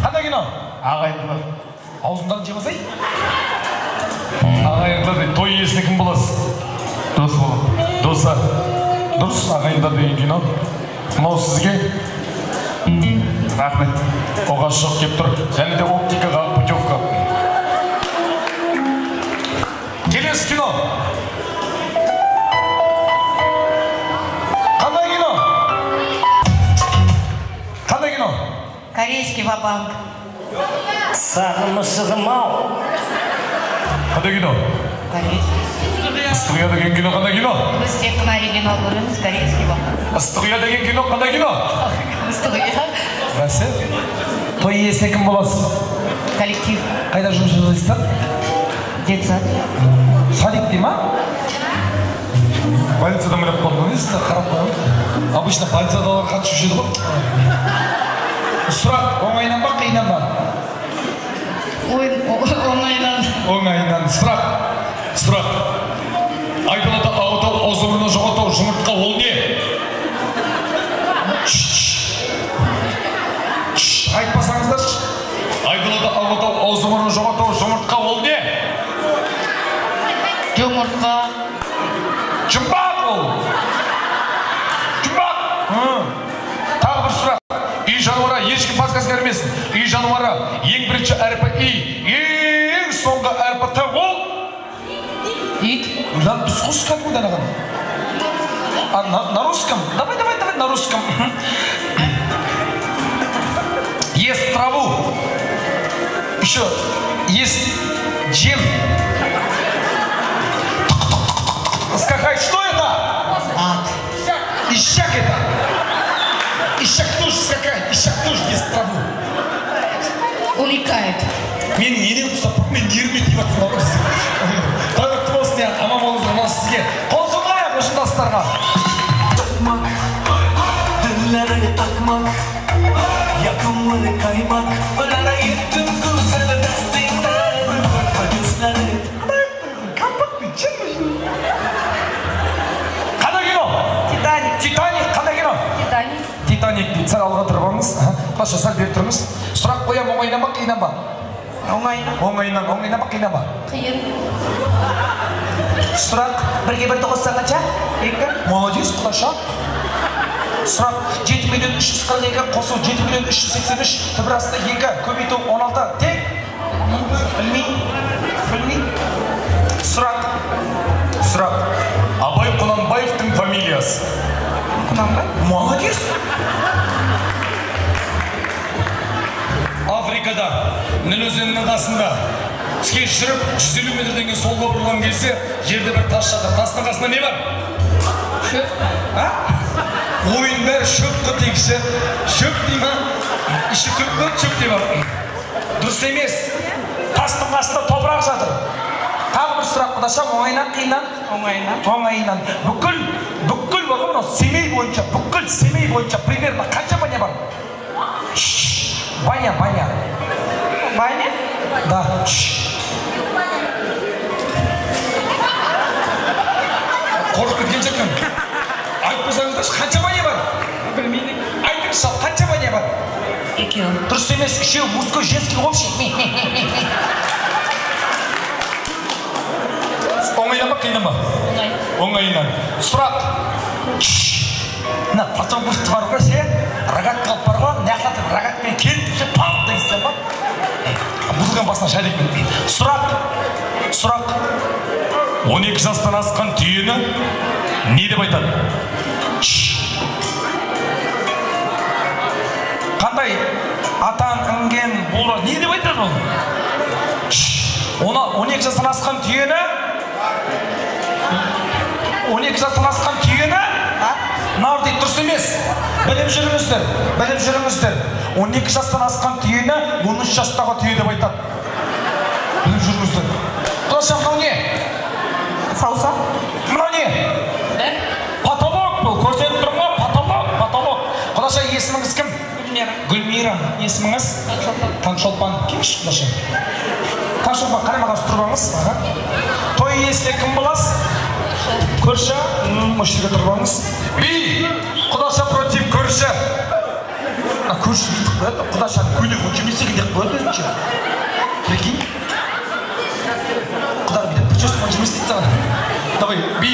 Қандай кино? Ағайынды. Аузымдан жемасай? Ағайынды той иесіне кім боласыз? Дос болады. Доса. Дұрыс ағайынды деген кино. Мынау сізге рахмет. Оғаш жоқ кеп тұр. Және де оптикаға путевка. Келесі кино. Қандай кино? Қандай кино? Корейский ва-банк. Сағымышығым-ау. Қандай кино? Корейский. Ыстық ұя деген кино қандай кино? Біз тек қана оригинал көреміз, корейский ва-банк. Ыстық ұя деген кино қандай кино? Ыстық ұя. Бәсі? Той иесіне кім боласыз? Коллектив. Қайда жұмыс жасайсыздар? Детсад. Садик дей ма? Полициядан біліп қалдым, несізді қарап қойым. Обычно полициядан қатысушы еді ғой. Сұрақ, оңайынан ба, қиыннан ба? Оңайынан. Оңайынан. Сұрақ. Айдалада ауытау, аузымырына жоғатау, жұмыртқа ол не? Айтпасаңыздар. Айдалада ауытау, аузымырына жоғатау, жұмыртқа ол не? Жұмыртқа. Жұмбақ ол. Жұмбақ. Тағы бір сұрақ. Үй жануары ешкім подсказка бермесін. Үй жануары ең бірінші әрпі И, ең соңғы әрпі Т ол? Ит. Да, біз құс как мы данаған? На русском? Давай, на русском. Ест траву. Еще ест джем. Скакать, что это? Ад. Ищак это. Ищак тоже скакает, ищак тоже ест траву. Уникает. Мен енем құсап, мен ермет деп атсың. Тағыртты болсын, аман болыңыз, аман сізге. Қол соғайық ұшындастарға. Takmak, dillere takmak, yakınları kaymak, ölara yettim kızını destinden, acısları. Қандай кино? Титаник. Титаник, қандай кино? Титаник. Титаник дейді, сәл алға тұрып алыңыз. Қаша сәл беріп тұрыңыз. Сұрақ қоям, оңайынан ба, қиыннан ба? Оңайынан. Оңайынан ба, қиыннан ба? Қиын. Сұрақ, бірге бірді қоссаң қанша? 2. Молодец, құдаша. Сұрақ, 7 миллион 342 қосу 7 миллион 383, түбір астында 2, көбейту 16, тек? Білмей. Сұрақ, Абай Құнанбаевтың фамилиясы. Құнанбай? Молодец. Африкада, Ніл өзенінің қасында тіке жүріп 150 метрден кейін солға бұрылған кезде жерде бір тас жатыр. Тастың қасында не бар? Шөп. Ойын бәрі шөп қытегісі. Шөп дей ма? Іші күріп шөп дей бар. Дұрыс емес. Тастың қасында топырақ жатыр. Тағы бір сұрақ құдаша, оңайынан, қиыннан? Оңайынан. Бүкіл бар ғой, Семей бойынша примерно қанша баня бар? Баня. Баня? Да. Қорқып кеткен жоқпын. Айтпасаңыздаршы, қанша баня бар? Білмейді. Айтыңызшы, қанша баня бар? 2. Дұрыс емес, үшеу, мужской, женский, общий. Оңайынан ба, қиыннан ба? Оңайынан. Сұрақ. Мына потом бұртты бар ғой, рогат қалып бар ғой, нәқлатып рогатпен келіп, пам дегістен ба? Бұзылған басына шәлекпен. Сұрақ. 12 жастан асқан түйені не деп айтады? Қандай? Атан, інген, болар, не деп айтады ол? 12 жастан асқан түйені? 12 жастан асқан түйені? Нар дейді, дұрыс емес. Біліп жүріңіздер. 12 жастан асқан түйені 13 жастағы түйе деп айтады. Біліп жүріңіздер. Құдаша, мынау не? Саусақ. Мынау не? Потолок бұл, көрсетіп тұрмын ғой, потолок. Құдаша, есіміңіз кім? Гүлмира. Есіміңіз? Таңшолпан. Кемші құдаша. Таңшолпан, қарай маған тұрбаңыз. той иесіне кім боласыз? Көрші? Осы жерге тұрып алыңыз. Би! Құдаша против көрші. Көрші бүйтіп қояды, құдашаны көйлек өңшемесе кедек қояды өзінше. Прикинь? Құдар бүйтіп, чөстің өңшемесе дейді саған. Давай, би!